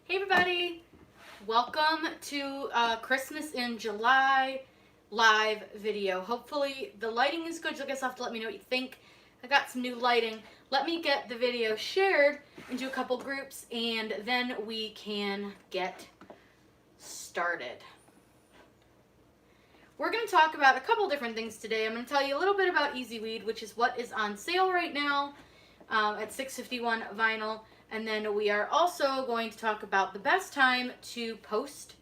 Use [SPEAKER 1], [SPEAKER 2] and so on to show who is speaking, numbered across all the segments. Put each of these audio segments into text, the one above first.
[SPEAKER 1] Hey everybody! Welcome to Christmas in July live video. Hopefully the lighting is good. You guys have to let me know what you think. I got some new lighting. Let me get the video shared into a couple groups and then we can get started. We're going to talk about a couple different things today. I'm going to tell you a little bit about easyweed, which is what is on sale right now at $6.51 vinyl. And then we are also going to talk about the best time to post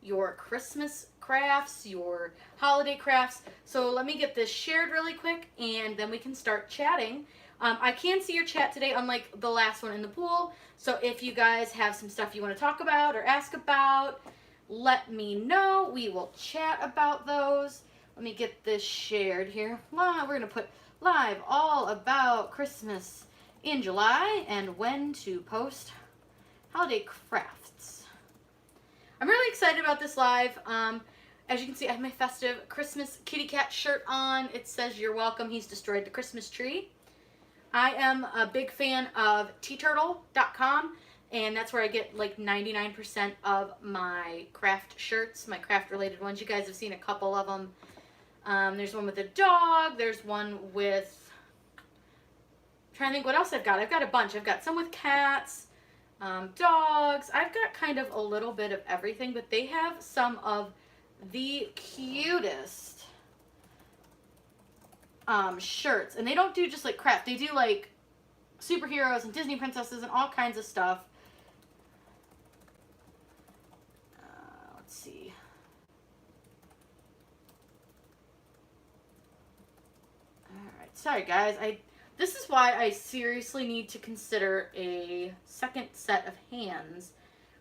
[SPEAKER 1] your Christmas crafts, your holiday crafts. So let me get this shared really quick and then we can start chatting. I can see your chat today, unlike the last one in the pool. So if you guys have some stuff you want to talk about or ask about, let me know. We will chat about those. Let me get this shared here. We're going to put live all about Christmas in July and when to post holiday crafts. I'm really excited about this live. As you can see, I have my festive Christmas kitty cat shirt on. It says, "You're welcome, he's destroyed the Christmas tree." I am a big fan of teaturtle.com, and that's where I get like 99% of my craft shirts, my craft related ones. You guys have seen a couple of them. There's one with a dog. There's one with, I'm trying to think what else I've got. I've got a bunch. I've got some with cats, dogs. I've got kind of a little bit of everything, but they have some of the cutest shirts. And they don't do just like craft. They do like superheroes and Disney princesses and all kinds of stuff. Let's see. Alright, sorry guys. This is why I seriously need to consider a second set of hands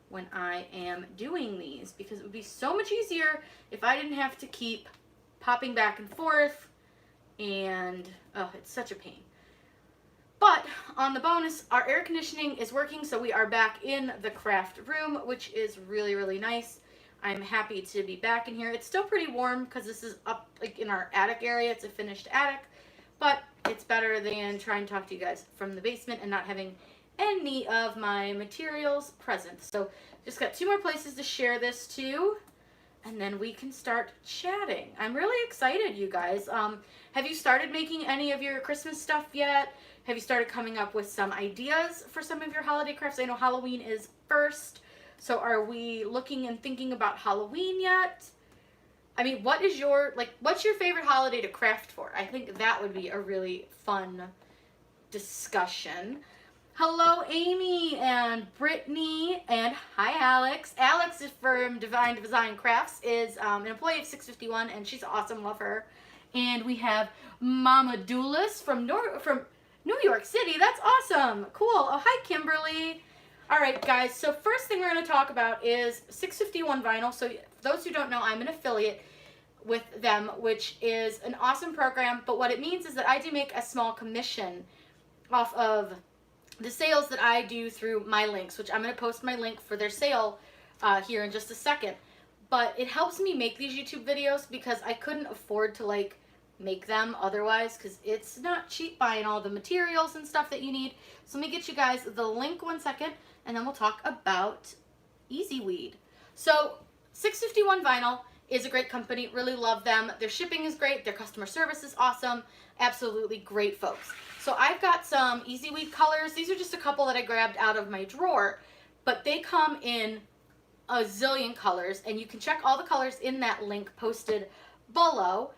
[SPEAKER 1] when I am doing these, because it would be so much easier if I didn't have to keep popping back and forth, and oh, it's such a pain. But on the bonus, our air conditioning is working, so we are back in the craft room, which is really, really nice. I'm happy to be back in here. It's still pretty warm because this is up like in our attic area. It's a finished attic, but it's better than trying to talk to you guys from the basement and not having any of my materials present. So just got 2 more places to share this to, and then we can start chatting. I'm really excited, you guys. Have you started making any of your Christmas stuff yet? Have you started coming up with some ideas for some of your holiday crafts? I know Halloween is first, so are we looking and thinking about Halloween yet? I mean, what's your favorite holiday to craft for? I think that would be a really fun discussion. Hello, Amy and Brittany, and hi, Alex. Alex is from Divine Design Crafts, is an employee of 651, and she's awesome, love her. And we have Mama Doulis from New York City. That's awesome. Cool. Oh, hi, Kimberly. All right, guys. So first thing we're going to talk about is 651 Vinyl. So those who don't know, I'm an affiliate with them, which is an awesome program. But what it means is that I do make a small commission off of the sales that I do through my links, which I'm going to post my link for their sale here in just a second. But it helps me make these YouTube videos because I couldn't afford to like make them otherwise, because it's not cheap buying all the materials and stuff that you need. So let me get you guys the link 1 second, and then we'll talk about easyweed. So 651 Vinyl is a great company. Really love them. Their shipping is great. Their customer service is awesome. Absolutely great folks. So I've got some easyweed colors. These are just a couple that I grabbed out of my drawer, but they come in a zillion colors, and you can check all the colors in that link posted below.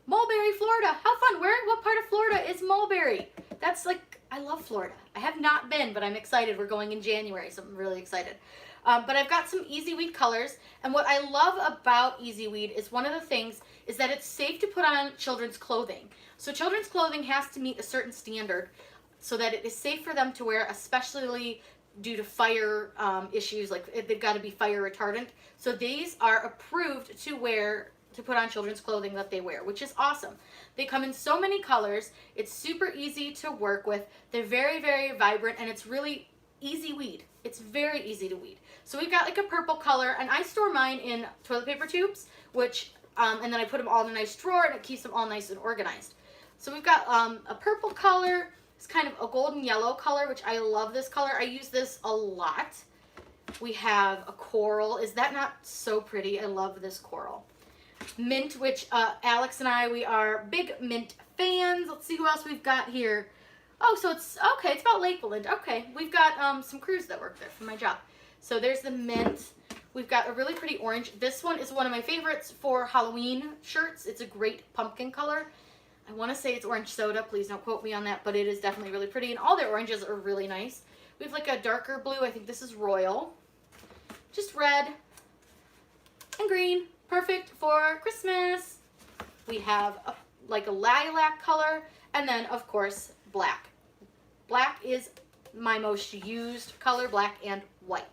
[SPEAKER 1] Mulberry, Florida. How fun. What part of Florida is Mulberry? That's like, I love Florida. I have not been, but I'm excited. We're going in January, so I'm really excited. But I've got some easyweed colors, and what I love about easyweed is one of the things is that it's safe to put on children's clothing. So children's clothing has to meet a certain standard so that it is safe for them to wear, especially due to fire issues, like they've got to be fire retardant. So these are approved to put on children's clothing that they wear, which is awesome. They come in so many colors. It's super easy to work with. They're very, very vibrant, and it's really easy weed. It's very easy to weed. So we've got like a purple color, and I store mine in toilet paper tubes, which, and then I put them all in a nice drawer, and it keeps them all nice and organized. So we've got a purple color. It's kind of a golden yellow color, which I love this color. I use this a lot. We have a coral. Is that not so pretty? I love this coral. Mint, which Alex and I, we are big mint fans. Let's see who else we've got here. Oh, so it's, okay, it's about Lakeland. Okay, we've got some crews that work there for my job. So there's the mint. We've got a really pretty orange. This one is one of my favorites for Halloween shirts. It's a great pumpkin color. I want to say it's orange soda. Please don't quote me on that, but it is definitely really pretty. And all their oranges are really nice. We have like a darker blue. I think this is royal. Just red and green. Perfect for Christmas. We have like a lilac color. And then, of course, black. Black is my most used color, black and white.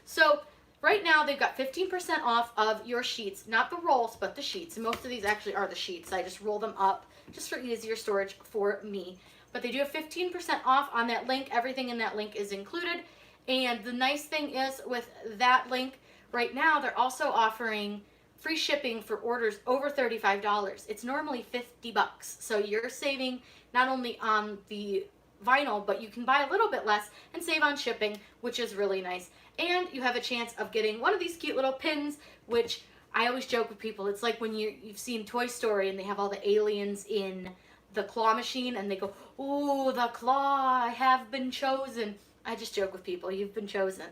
[SPEAKER 1] So right now they've got 15% off of your sheets, not the rolls, but the sheets. And most of these actually are the sheets. I just roll them up just for easier storage for me. But they do have 15% off on that link. Everything in that link is included. And the nice thing is with that link right now, they're also offering free shipping for orders over $35. It's normally $50. So you're saving not only on the vinyl, but you can buy a little bit less and save on shipping, which is really nice. And you have a chance of getting one of these cute little pins, which I always joke with people. It's like when you've seen Toy Story and they have all the aliens in the claw machine and they go, "Ooh, the claw, I have been chosen." I just joke with people, you've been chosen.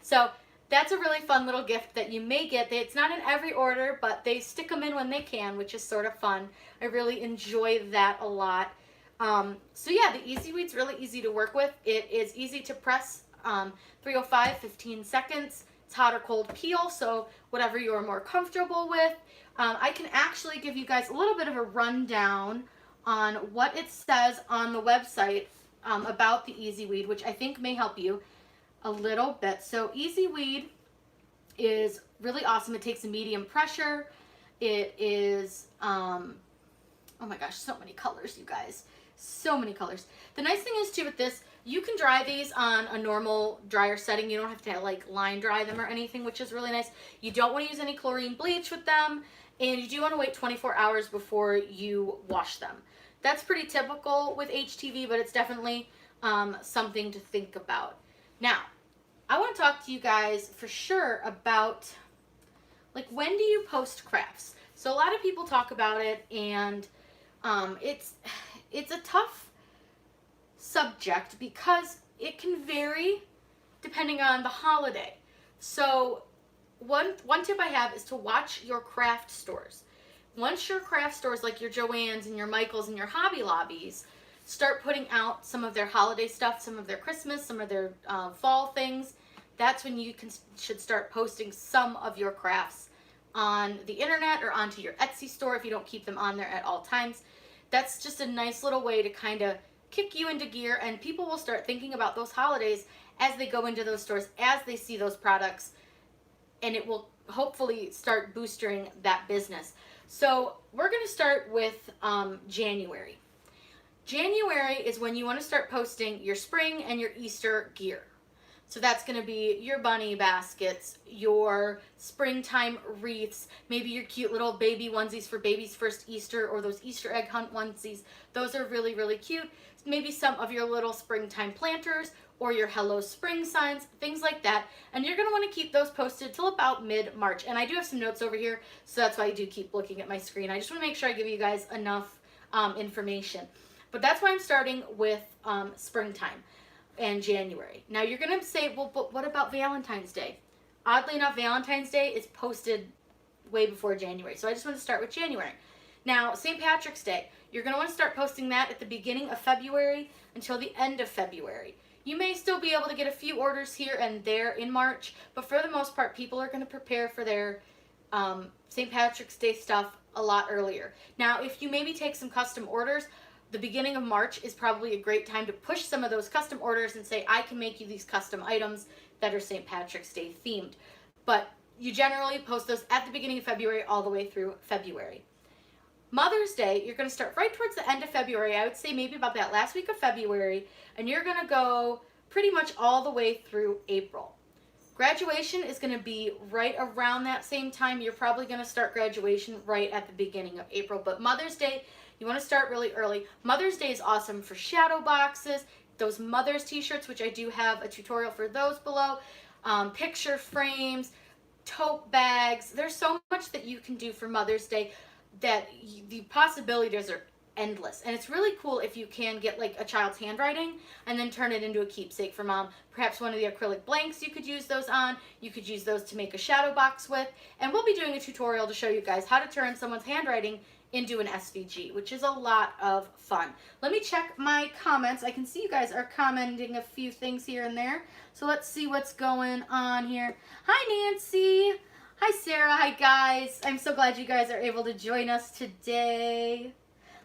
[SPEAKER 1] So that's a really fun little gift that you may get. It's not in every order, but they stick them in when they can, which is sort of fun. I really enjoy that a lot. So yeah, the easyweed's really easy to work with. It is easy to press, 305, 15 seconds. It's hot or cold peel, so whatever you're more comfortable with. I can actually give you guys a little bit of a rundown on what it says on the website about the easyweed, which I think may help you a little bit. So easyweed is really awesome. It takes a medium pressure. It is, oh my gosh, so many colors, you guys. So many colors. The nice thing is too with this, you can dry these on a normal dryer setting. You don't have to like line dry them or anything, which is really nice. You don't want to use any chlorine bleach with them, and you do want to wait 24 hours before you wash them. That's pretty typical with HTV, but it's definitely something to think about. Now, I want to talk to you guys for sure about, like, when do you post crafts? So a lot of people talk about it, and it's a tough subject because it can vary depending on the holiday. So one tip I have is to watch your craft stores. Once your craft stores like your Joann's and your Michael's and your Hobby Lobbies start putting out some of their holiday stuff, some of their Christmas, some of their fall things, that's when you should start posting some of your crafts on the internet or onto your Etsy store if you don't keep them on there at all times. That's just a nice little way to kind of kick you into gear, and people will start thinking about those holidays as they go into those stores, as they see those products, and it will hopefully start boosting that business. So we're going to start with January. January is when you want to start posting your spring and your Easter gear. So that's going to be your bunny baskets, your springtime wreaths, maybe your cute little baby onesies for baby's first Easter, or those Easter egg hunt onesies. Those are really, really cute. Maybe some of your little springtime planters or your Hello Spring signs, things like that. And you're going to want to keep those posted till about mid-March. And I do have some notes over here, so that's why I do keep looking at my screen. I just want to make sure I give you guys enough information. But that's why I'm starting with springtime and January. Now you're going to say, well, but what about Valentine's Day? Oddly enough, Valentine's Day is posted way before January. So I just want to start with January. Now, St. Patrick's Day, you're going to want to start posting that at the beginning of February until the end of February. You may still be able to get a few orders here and there in March, but for the most part, people are going to prepare for their St. Patrick's Day stuff a lot earlier. Now, if you maybe take some custom orders, the beginning of March is probably a great time to push some of those custom orders and say, I can make you these custom items that are St. Patrick's Day themed. But you generally post those at the beginning of February all the way through February. Mother's Day, you're going to start right towards the end of February. I would say maybe about that last week of February, and you're going to go pretty much all the way through April. Graduation is going to be right around that same time. You're probably going to start graduation right at the beginning of April. But Mother's Day, you want to start really early. Mother's Day is awesome for shadow boxes, those Mother's t-shirts, which I do have a tutorial for those below, picture frames, tote bags. There's so much that you can do for Mother's Day that the possibilities are endless. And it's really cool if you can get like a child's handwriting and then turn it into a keepsake for mom. Perhaps one of the acrylic blanks, you could use those on. You could use those to make a shadow box with. And we'll be doing a tutorial to show you guys how to turn someone's handwriting into an SVG, which is a lot of fun. Let me check my comments. I can see you guys are commenting a few things here and there. So let's see what's going on here. Hi, Nancy. Hi, Sarah. Hi, guys. I'm so glad you guys are able to join us today.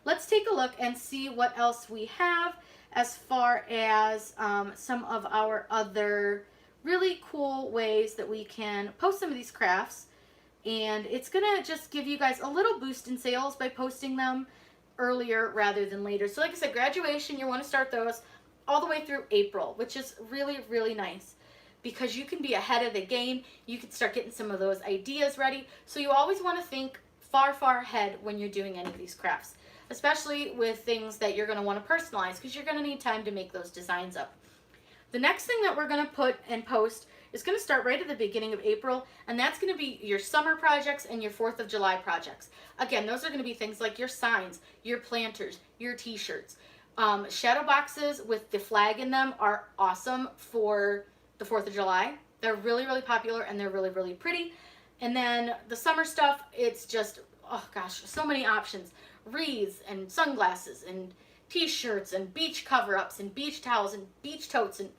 [SPEAKER 1] Let's take a look and see what else we have as far as some of our other really cool ways that we can post some of these crafts. And it's going to just give you guys a little boost in sales by posting them earlier rather than later. So like I said, graduation, you want to start those all the way through April, which is really, really nice because you can be ahead of the game. You can start getting some of those ideas ready. So you always want to think far, far ahead when you're doing any of these crafts, especially with things that you're going to want to personalize because you're going to need time to make those designs up. The next thing that we're going to put and post is going to start right at the beginning of April, and that's going to be your summer projects and your 4th of July projects. Again, those are going to be things like your signs, your planters, your t-shirts. Shadow boxes with the flag in them are awesome for the 4th of July. They're really, really popular and they're really, really pretty. And then the summer stuff, it's just, oh gosh, so many options. Wreaths and sunglasses and t-shirts and beach cover-ups and beach towels and beach totes and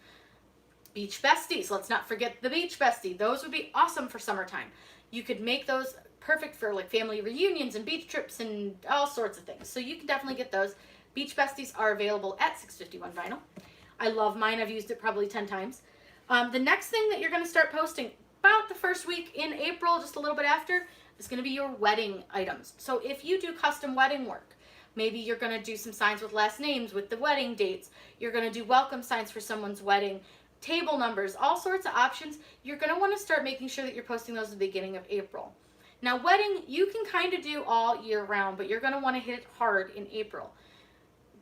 [SPEAKER 1] beach besties. Let's not forget the beach bestie. Those would be awesome for summertime. You could make those perfect for like family reunions and beach trips and all sorts of things. So you can definitely get those. Beach besties are available at 651 Vinyl. I love mine. I've used it probably 10 times. The next thing that you're going to start posting about the first week in April, just a little bit after, is going to be your wedding items. So if you do custom wedding work, maybe you're going to do some signs with last names with the wedding dates. You're going to do welcome signs for someone's wedding, table numbers, all sorts of options. You're going to want to start making sure that you're posting those at the beginning of April. Now, wedding, you can kind of do all year round, but you're going to want to hit it hard in April.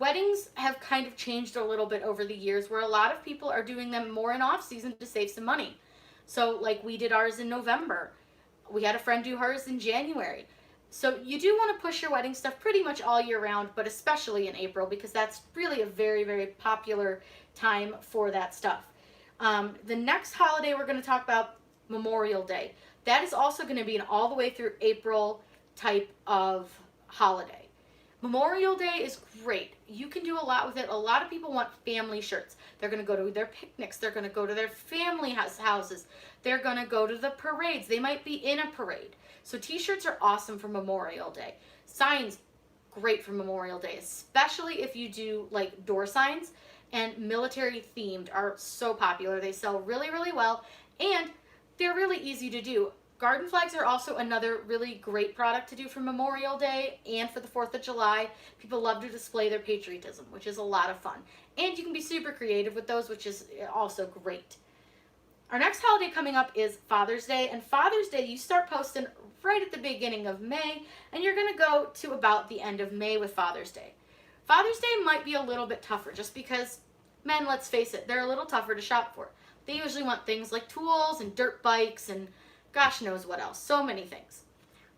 [SPEAKER 1] Weddings have kind of changed a little bit over the years where a lot of people are doing them more in off season to save some money. So like we did ours in November. We had a friend do hers in January. So you do want to push your wedding stuff pretty much all year round, but especially in April because that's really a very, very popular time for that stuff. The next holiday we're going to talk about, Memorial Day. That is also going to be an all the way through April type of holiday. Memorial Day is great. You can do a lot with it. A lot of people want family shirts. They're going to go to their picnics. They're going to go to their family houses. They're going to go to the parades. They might be in a parade. So t-shirts are awesome for Memorial Day. Signs, great for Memorial Day, especially if you do like door signs, and military themed are so popular. They sell really, really well, and they're really easy to do. Garden flags are also another really great product to do for Memorial Day and for the 4th of July. People love to display their patriotism, which is a lot of fun. And you can be super creative with those, which is also great. Our next holiday coming up is Father's Day. And Father's Day, you start posting right at the beginning of May, and you're going to go to about the end of May with Father's Day. Father's Day might be a little bit tougher just because men, let's face it, they're a little tougher to shop for. They usually want things like tools and dirt bikes and gosh knows what else. So many things.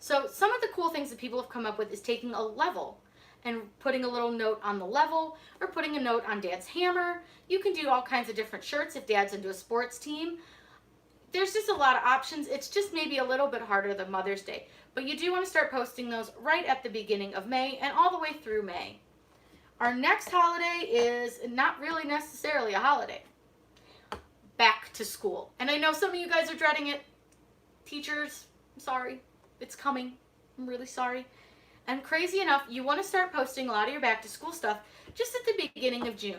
[SPEAKER 1] So some of the cool things that people have come up with is taking a level and putting a little note on the level or putting a note on Dad's hammer. You can do all kinds of different shirts if Dad's into a sports team. There's just a lot of options. It's just maybe a little bit harder than Mother's Day. But you do want to start posting those right at the beginning of May and all the way through May. Our next holiday is not really necessarily a holiday. Back to school. And I know some of you guys are dreading it. Teachers, I'm sorry, it's coming. I'm really sorry. And crazy enough, you want to start posting a lot of your back to school stuff just at the beginning of June.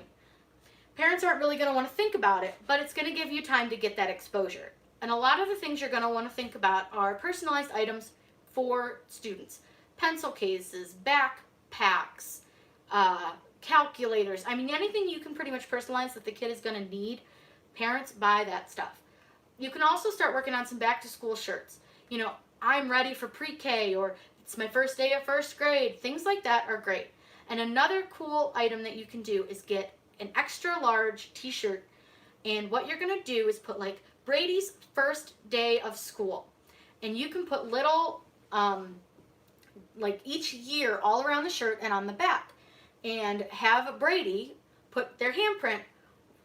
[SPEAKER 1] Parents aren't really going to want to think about it, but it's going to give you time to get that exposure. And a lot of the things you're going to want to think about are personalized items for students. Pencil cases, backpacks, calculators. I mean, anything you can pretty much personalize that the kid is going to need, parents buy that stuff. You can also start working on some back to school shirts. You know, I'm ready for pre-K, or it's my first day of first grade. Things like that are great. And another cool item that you can do is get an extra large t-shirt, and what you're gonna do is put like Brady's first day of school, and you can put little like each year all around the shirt and on the back, and have Brady put their handprint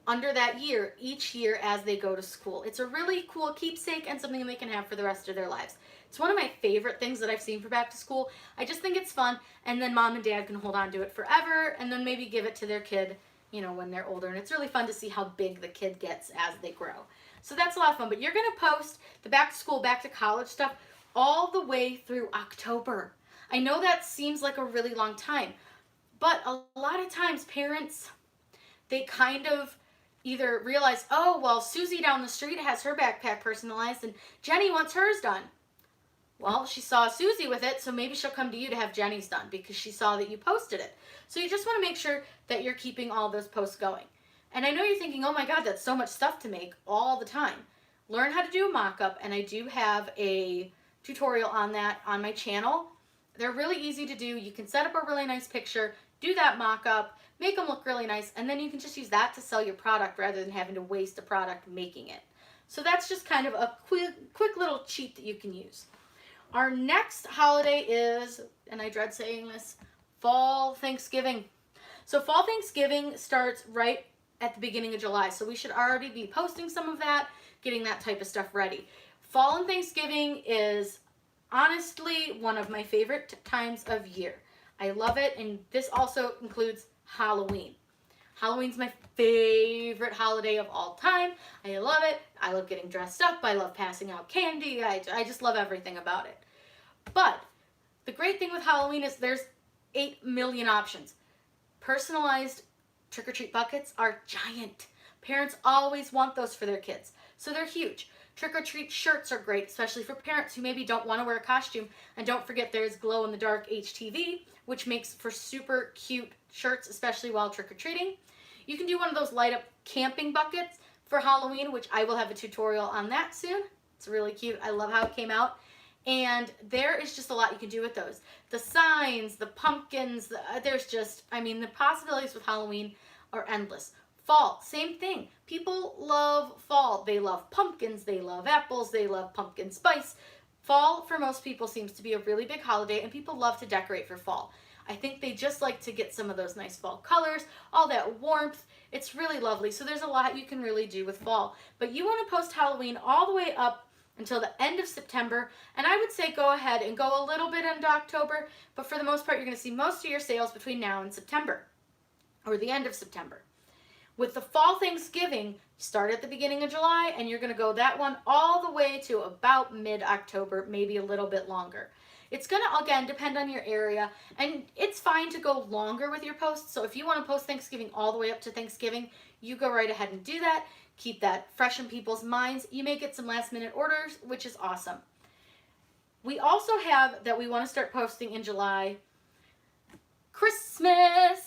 [SPEAKER 1] under that year each year as they go to school. It's a really cool keepsake and something they can have for the rest of their lives. It's one of my favorite things that I've seen for back to school. I just think it's fun, and then mom and dad can hold on to it forever and then maybe give it to their kid, you know, when they're older. And it's really fun to see how big the kid gets as they grow. So that's a lot of fun. But you're going to post the back to school, back to college stuff all the way through October. I know that seems like a really long time, but a lot of times parents, they kind of either realize, oh, well, Susie down the street has her backpack personalized and Jenny wants hers done. Well, she saw Susie with it, so maybe she'll come to you to have Jenny's done because she saw that you posted it. So you just want to make sure that you're keeping all those posts going. And I know you're thinking, oh my God, that's so much stuff to make all the time. Learn how to do a mock-up, and I do have a tutorial on that on my channel. They're really easy to do. You can set up a really nice picture, do that mock-up, make them look really nice, and then you can just use that to sell your product rather than having to waste a product making it. So that's just kind of a quick little cheat that you can use. Our next holiday is, and I dread saying this, Fall Thanksgiving. So Fall Thanksgiving starts right at the beginning of July, so we should already be posting some of that, getting that type of stuff ready. Fall and Thanksgiving is honestly one of my favorite times of year. I love it, and this also includes Halloween. Halloween's my favorite holiday of all time. I love it. I love getting dressed up. I love passing out candy. I just love everything about it. But the great thing with Halloween is there's 8 million options. Personalized trick-or-treat buckets are giant. Parents always want those for their kids, so they're huge. Trick-or-treat shirts are great, especially for parents who maybe don't want to wear a costume. And don't forget there's glow-in-the-dark HTV, which makes for super cute shirts, especially while trick-or-treating. You can do one of those light-up camping buckets for Halloween, which I will have a tutorial on that soon. It's really cute. I love how it came out. And there is just a lot you can do with those. The signs, the pumpkins, there's just, I mean, the possibilities with Halloween are endless. Fall, same thing. People love fall. They love pumpkins, they love apples, they love pumpkin spice. Fall, for most people, seems to be a really big holiday, and people love to decorate for fall. I think they just like to get some of those nice fall colors, all that warmth. It's really lovely. So there's a lot you can really do with fall. But you want to post Halloween all the way up until the end of September. And I would say go ahead and go a little bit into October, but for the most part, you're going to see most of your sales between now and September, or the end of September. With the Fall Thanksgiving, start at the beginning of July, and you're going to go that one all the way to about mid-October, maybe a little bit longer. It's going to, again, depend on your area, and it's fine to go longer with your posts. So if you want to post Thanksgiving all the way up to Thanksgiving, you go right ahead and do that. Keep that fresh in people's minds. You may get some last-minute orders, which is awesome. We also have that we want to start posting in July, Christmas.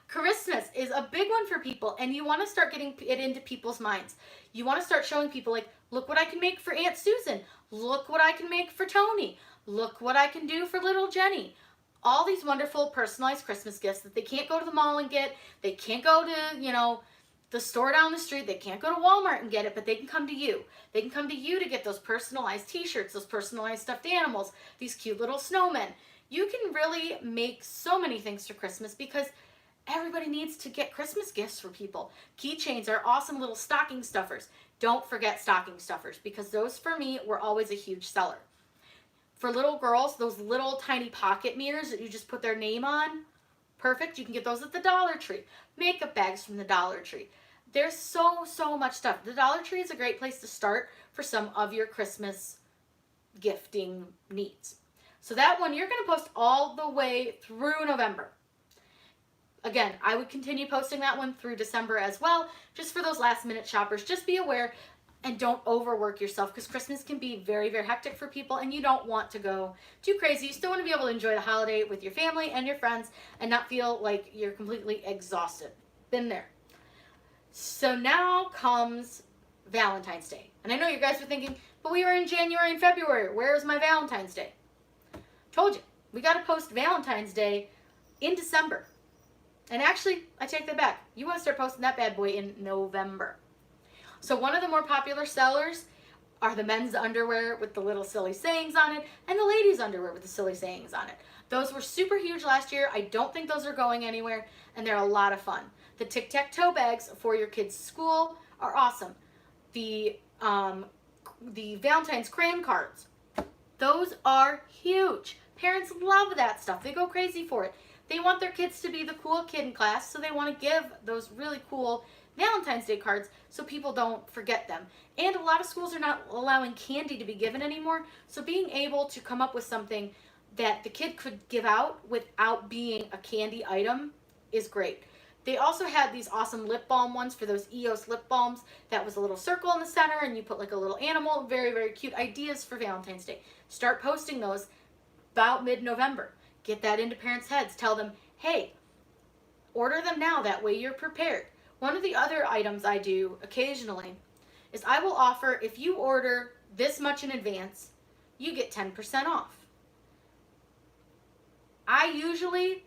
[SPEAKER 1] Christmas is a big one for people, and you want to start getting it into people's minds. You want to start showing people, like, look what I can make for Aunt Susan. Look what I can make for Tony. Look what I can do for little Jenny. All these wonderful personalized Christmas gifts that they can't go to the mall and get. They can't go to, you know, the store down the street. They can't go to Walmart and get it, but they can come to you. They can come to you to get those personalized t-shirts, those personalized stuffed animals, these cute little snowmen. You can really make so many things for Christmas because everybody needs to get Christmas gifts for people. Keychains are awesome little stocking stuffers. Don't forget stocking stuffers, because those for me were always a huge seller. For little girls, those little tiny pocket mirrors that you just put their name on, perfect. You can get those at the Dollar Tree. Makeup bags from the Dollar Tree. There's so much stuff. The Dollar Tree is a great place to start for some of your Christmas gifting needs. So that one, you're going to post all the way through November. Again, I would continue posting that one through December as well, just for those last minute shoppers. Just be aware and don't overwork yourself, because Christmas can be very, very hectic for people, and you don't want to go too crazy. You still want to be able to enjoy the holiday with your family and your friends and not feel like you're completely exhausted. Been there. So now comes Valentine's Day. And I know you guys are thinking, but we were in January and February. Where's my Valentine's Day? Told you, we got to post Valentine's Day in December. And actually, I take that back. You want to start posting that bad boy in November. So one of the more popular sellers are the men's underwear with the little silly sayings on it and the ladies' underwear with the silly sayings on it. Those were super huge last year. I don't think those are going anywhere, and they're a lot of fun. The tic-tac-toe bags for your kids' school are awesome. The Valentine's crayon cards, those are huge. Parents love that stuff. They go crazy for it. They want their kids to be the cool kid in class, so they want to give those really cool Valentine's Day cards so people don't forget them. And a lot of schools are not allowing candy to be given anymore, so being able to come up with something that the kid could give out without being a candy item is great. They also had these awesome lip balm ones for those EOS lip balms. That was a little circle in the center and you put like a little animal. Very, very cute ideas for Valentine's Day. Start posting those about mid-November. Get that into parents' heads. Tell them, hey, order them now. That way you're prepared. One of the other items I do occasionally is I will offer, if you order this much in advance, you get 10% off. I usually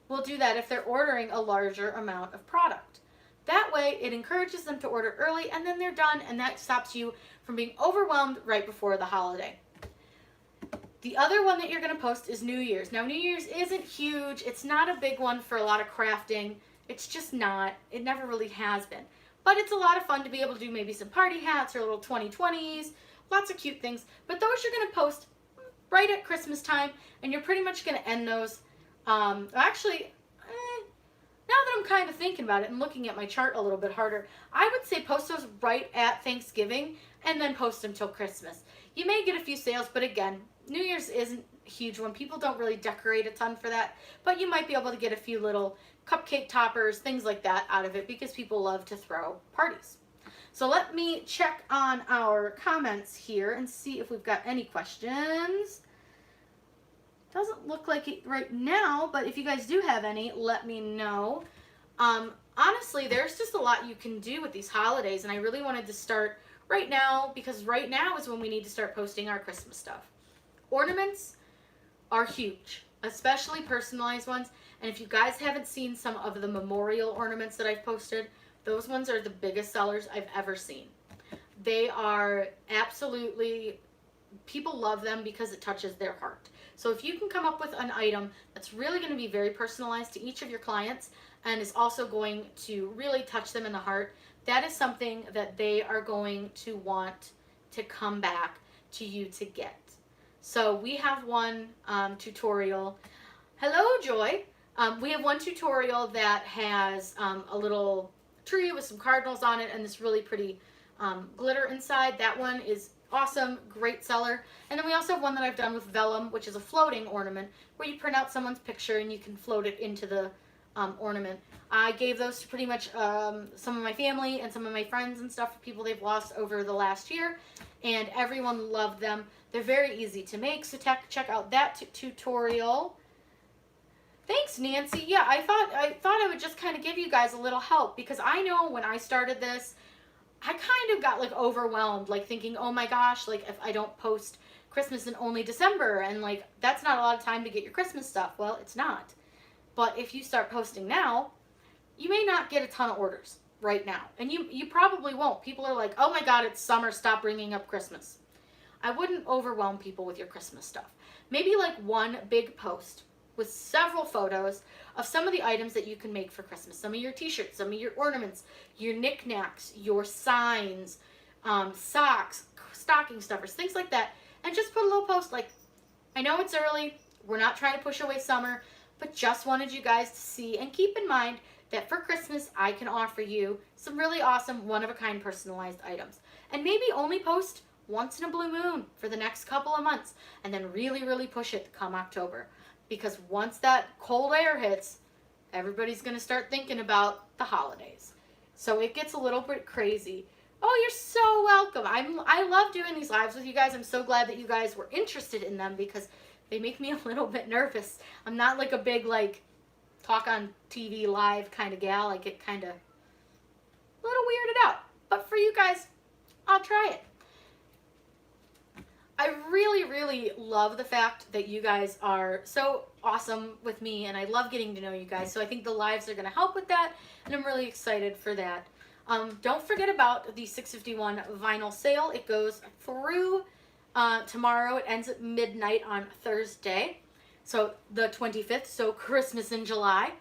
[SPEAKER 1] will do that if they're ordering a larger amount of product. That way it encourages them to order early and then they're done, and that stops you from being overwhelmed right before the holiday. The other one that you're going to post is New Year's. Now, New Year's isn't huge. It's not a big one for a lot of crafting. It's just not. It never really has been. But it's a lot of fun to be able to do maybe some party hats or little 2020s. Lots of cute things. But those you're going to post right at Christmas time, and you're pretty much going to end those. Actually, now that I'm kind of thinking about it and looking at my chart a little bit harder, I would say post those right at Thanksgiving and then post them till Christmas. You may get a few sales, but again, New Year's isn't a huge one. People don't really decorate a ton for that, but you might be able to get a few little cupcake toppers, things like that out of it because people love to throw parties. So let me check on our comments here and see if we've got any questions. Doesn't look like it right now, but if you guys do have any, let me know. Honestly, there's just a lot you can do with these holidays, and I really wanted to start right now because right now is when we need to start posting our Christmas stuff. Ornaments are huge, especially personalized ones. And if you guys haven't seen some of the memorial ornaments that I've posted, those ones are the biggest sellers I've ever seen. They are absolutely, people love them because it touches their heart. So if you can come up with an item that's really going to be very personalized to each of your clients and is also going to really touch them in the heart, that is something that they are going to want to come back to you to get. So we have one tutorial. Hello, Joy. We have one tutorial that has a little tree with some cardinals on it and this really pretty glitter inside. That one is awesome, great seller. And then we also have one that I've done with vellum, which is a floating ornament where you print out someone's picture and you can float it into the ornament. I gave those to pretty much some of my family and some of my friends and stuff, people they've lost over the last year, and everyone loved them. They're very easy to make, so check out that tutorial. Thanks, Nancy. Yeah, I thought I would just kind of give you guys a little help because I know when I started this, I kind of got like overwhelmed, like thinking, oh my gosh, like if I don't post Christmas in only December, and like that's not a lot of time to get your Christmas stuff. Well, it's not. But if you start posting now, you may not get a ton of orders right now. And you probably won't. People are like, oh my God, it's summer, stop bringing up Christmas. I wouldn't overwhelm people with your Christmas stuff. Maybe like one big post with several photos of some of the items that you can make for Christmas. Some of your t-shirts, some of your ornaments, your knickknacks, your signs, socks, stocking stuffers, things like that. And just put a little post like, I know it's early, we're not trying to push away summer, but just wanted you guys to see and keep in mind that for Christmas, I can offer you some really awesome one-of-a-kind personalized items. And maybe only post once in a blue moon for the next couple of months and then really, really push it come October. Because once that cold air hits, everybody's going to start thinking about the holidays. So it gets a little bit crazy. Oh, you're so welcome. I love doing these lives with you guys. I'm so glad that you guys were interested in them because they make me a little bit nervous. I'm not like a big like talk on TV live kind of gal. I get kind of a little weirded out. But for you guys, I'll try it. I I really, really love the fact that you guys are so awesome with me, and I love getting to know you guys. So I think the lives are going to help with that, and I'm really excited for that. Don't forget about the 651 vinyl sale. It goes through tomorrow. It ends at midnight on Thursday, so the 25th, so Christmas in July.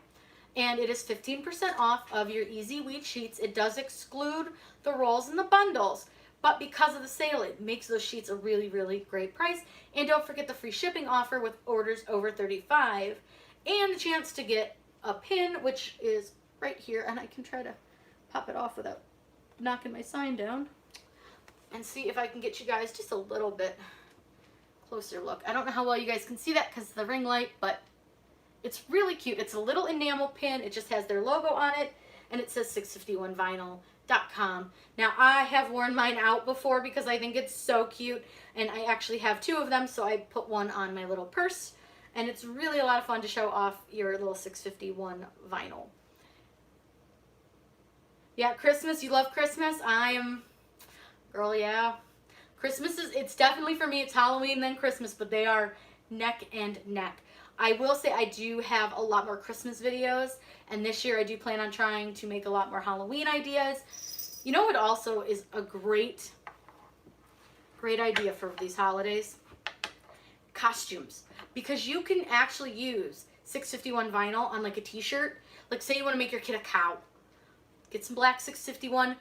[SPEAKER 1] And it is 15% off of your easyweed sheets. It does exclude the rolls and the bundles, but because of the sale, it makes those sheets a really, really great price. And don't forget the free shipping offer with orders over $35, and the chance to get a pin, which is right here. And I can try to pop it off without knocking my sign down, and see if I can get you guys just a little bit closer look. I don't know how well you guys can see that because of the ring light, but it's really cute. It's a little enamel pin. It just has their logo on it, and it says 651vinyl.com. Now, I have worn mine out before because I think it's so cute, and I actually have 2 of them, so I put one on my little purse, and it's really a lot of fun to show off your little 651 vinyl. Yeah, Christmas. You love Christmas? I am, girl, yeah. Christmas is, it's definitely for me, it's Halloween then Christmas, but they are neck and neck. I will say I do have a lot more Christmas videos, and this year I do plan on trying to make a lot more Halloween ideas. You know what also is a great idea for these holidays? Costumes. Because you can actually use 651 vinyl on like a t-shirt. Like say you want to make your kid a cow. Get some black 651,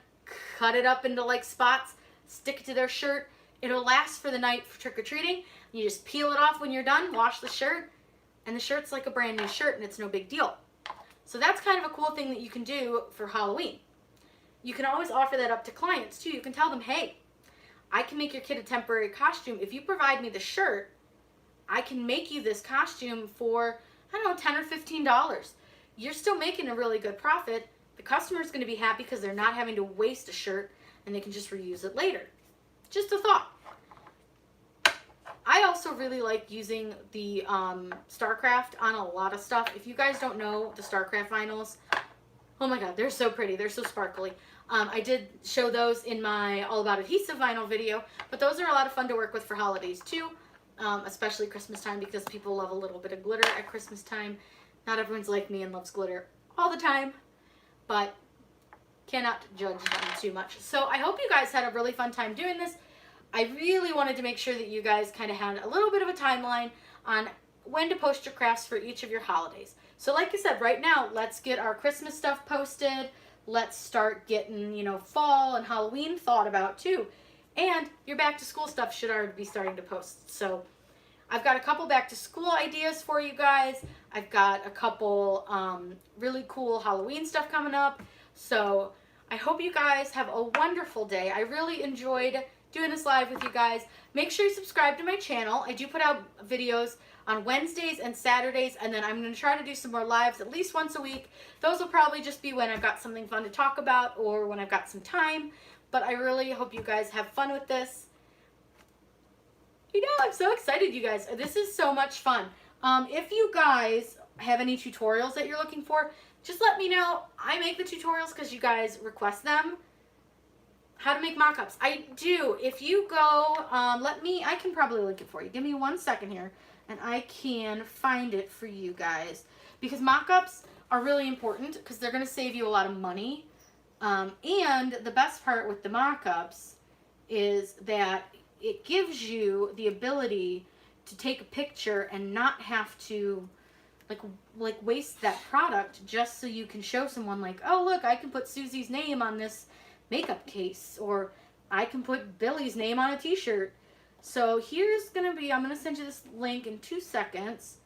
[SPEAKER 1] cut it up into like spots, stick it to their shirt. It'll last for the night for trick-or-treating. You just peel it off when you're done, wash the shirt, and the shirt's like a brand new shirt, and it's no big deal. So that's kind of a cool thing that you can do for Halloween. You can always offer that up to clients too. You can tell them, hey, I can make your kid a temporary costume. If you provide me the shirt, I can make you this costume for, I don't know, $10 or $15. You're still making a really good profit. The customer's going to be happy because they're not having to waste a shirt, and they can just reuse it later. Just a thought. I also really like using the StarCraft on a lot of stuff. If you guys don't know the StarCraft vinyls, oh my god, they're so pretty. They're so sparkly. I did show those in my All About Adhesive vinyl video, but those are a lot of fun to work with for holidays too, especially Christmas time, because people love a little bit of glitter at Christmas time. Not everyone's like me and loves glitter all the time, but cannot judge them too much. So I hope you guys had a really fun time doing this. I really wanted to make sure that you guys kind of had a little bit of a timeline on when to post your crafts for each of your holidays. So like I said, right now, let's get our Christmas stuff posted. Let's start getting, you know, fall and Halloween thought about too. And your back to school stuff should already be starting to post. So I've got a couple back to school ideas for you guys. I've got a couple really cool Halloween stuff coming up. So I hope you guys have a wonderful day. I really enjoyed doing this live with you guys. Make sure you subscribe to my channel. I do put out videos on Wednesdays and Saturdays, and then I'm going to try to do some more lives at least once a week. Those will probably just be when I've got something fun to talk about or when I've got some time. But I really hope you guys have fun with this. You know, I'm so excited, you guys. This is so much fun. If you guys have any tutorials that you're looking for, just let me know. I make the tutorials because you guys request them. How to make mock-ups. I do. If you go, I can probably link it for you. Give me 1 second here, and I can find it for you guys. Because mock-ups are really important because they're going to save you a lot of money. And the best part with the mock-ups is that it gives you the ability to take a picture and not have to like waste that product just so you can show someone like, oh look, I can put Susie's name on this makeup case, or I can put Billy's name on a t-shirt. So here's gonna be, I'm gonna send you this link in 2 seconds.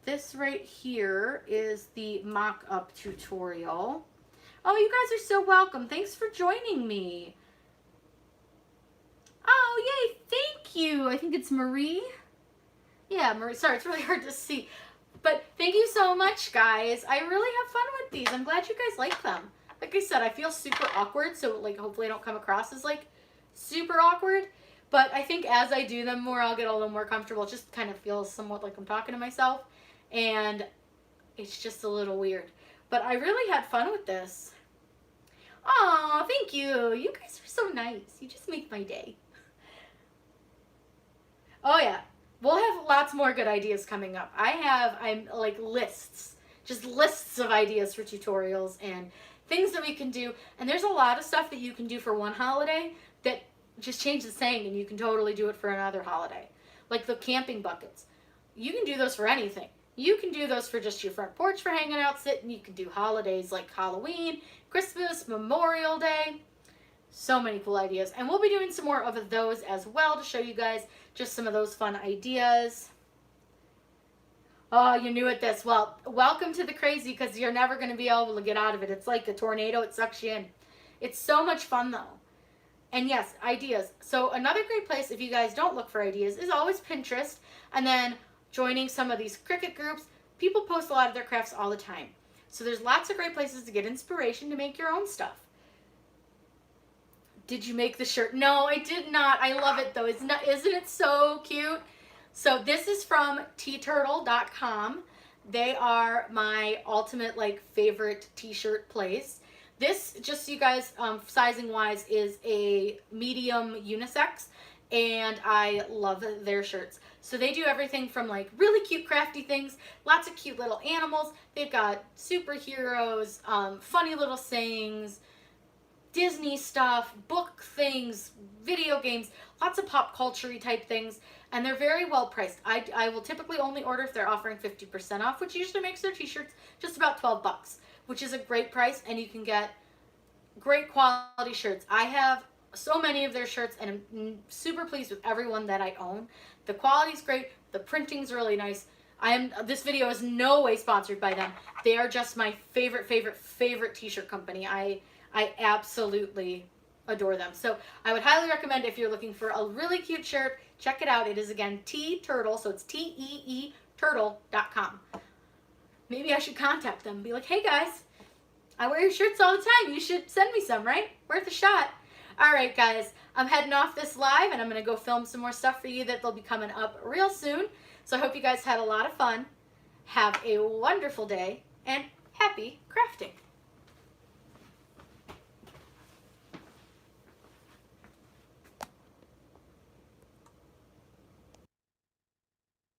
[SPEAKER 1] This right here is the mock-up tutorial. Oh, you guys are so welcome. Thanks for joining me. Oh, yay, thank you. I think it's Marie. Yeah, Marie, sorry, it's really hard to see. But thank you so much, guys. I really have fun with these. I'm glad you guys like them. Like I said, I feel super awkward, so like hopefully I don't come across as like super awkward. But I think as I do them more, I'll get a little more comfortable. It just kind of feels somewhat like I'm talking to myself, and it's just a little weird. But I really had fun with this. Oh, thank you. You guys are so nice. You just make my day. Oh yeah. We'll have lots more good ideas coming up. I'm like lists, just lists of ideas for tutorials and things that we can do. And there's a lot of stuff that you can do for one holiday that just change the saying and you can totally do it for another holiday. Like the camping buckets. You can do those for anything. You can do those for just your front porch for hanging out, sitting. You can do holidays like Halloween, Christmas, Memorial Day. So many cool ideas. And we'll be doing some more of those as well to show you guys just some of those fun ideas. Oh, you're new at this. Well, welcome to the crazy because you're never going to be able to get out of it. It's like a tornado. It sucks you in. It's so much fun though. And yes, ideas. So another great place if you guys don't look for ideas is always Pinterest and then joining some of these CRICUT groups. People post a lot of their crafts all the time. So there's lots of great places to get inspiration to make your own stuff. Did you make the shirt? No, I did not. I love it though. Isn't it so cute? So this is from teaturtle.com. They are my ultimate like favorite t-shirt place. This, just so you guys, sizing wise, is a medium unisex, and I love their shirts. So they do everything from like really cute crafty things, lots of cute little animals. They've got superheroes, funny little sayings, Disney stuff, book things, video games, lots of pop culture-y type things, and they're very well priced. I will typically only order if they're offering 50% off, which usually makes their t-shirts just about 12 bucks, which is a great price, and you can get great quality shirts. I have so many of their shirts, and I'm super pleased with every one that I own. The quality's great, the printing's really nice. This video is no way sponsored by them. They are just my favorite t-shirt company. I absolutely adore them. So I would highly recommend if you're looking for a really cute shirt, check it out. It is again Teeturtle, so it's T-E-E turtle.com. Maybe I should contact them and be like, hey guys, I wear your shirts all the time. You should send me some, right? Worth a shot. All right, guys, I'm heading off this live and I'm going to go film some more stuff for you that will be coming up real soon. So I hope you guys had a lot of fun. Have a wonderful day and happy crafting.